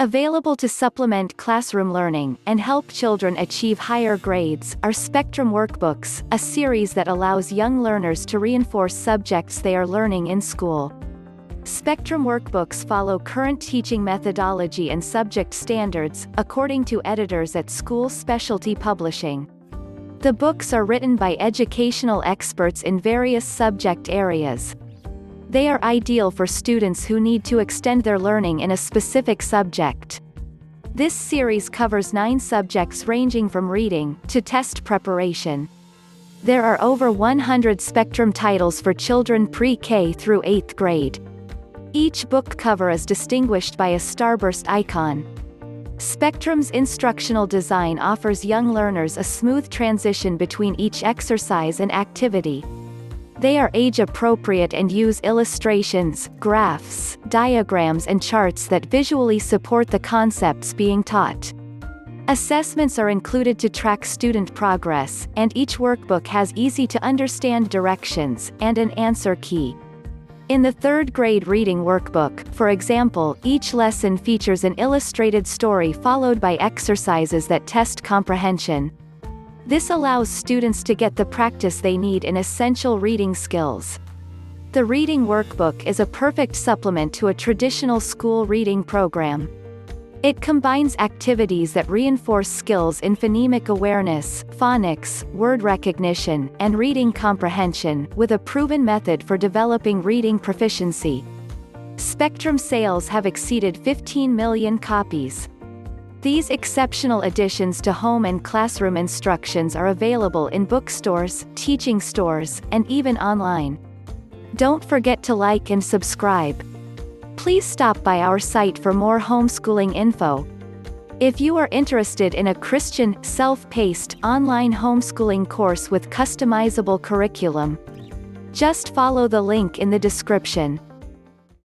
Available to supplement classroom learning and help children achieve higher grades are Spectrum Workbooks, a series that allows young learners to reinforce subjects they are learning in school. Spectrum Workbooks follow current teaching methodology and subject standards, according to editors at School Specialty Publishing. The books are written by educational experts in various subject areas. They are ideal for students who need to extend their learning in a specific subject. This series covers 9 subjects ranging from reading to test preparation. There are over 100 Spectrum titles for children pre-K through 8th grade. Each book cover is distinguished by a starburst icon. Spectrum's instructional design offers young learners a smooth transition between each exercise and activity. They are age-appropriate and use illustrations, graphs, diagrams and charts that visually support the concepts being taught. Assessments are included to track student progress, and each workbook has easy-to-understand directions, and an answer key. In the 3rd grade reading workbook, for example, each lesson features an illustrated story followed by exercises that test comprehension. This allows students to get the practice they need in essential reading skills. The reading workbook is a perfect supplement to a traditional school reading program. It combines activities that reinforce skills in phonemic awareness, phonics, word recognition, and reading comprehension, with a proven method for developing reading proficiency. Spectrum sales have exceeded 15 million copies. These exceptional additions to home and classroom instructions are available in bookstores, teaching stores, and even online. Don't forget to like and subscribe. Please stop by our site for more homeschooling info. If you are interested in a Christian, self-paced, online homeschooling course with customizable curriculum, just follow the link in the description.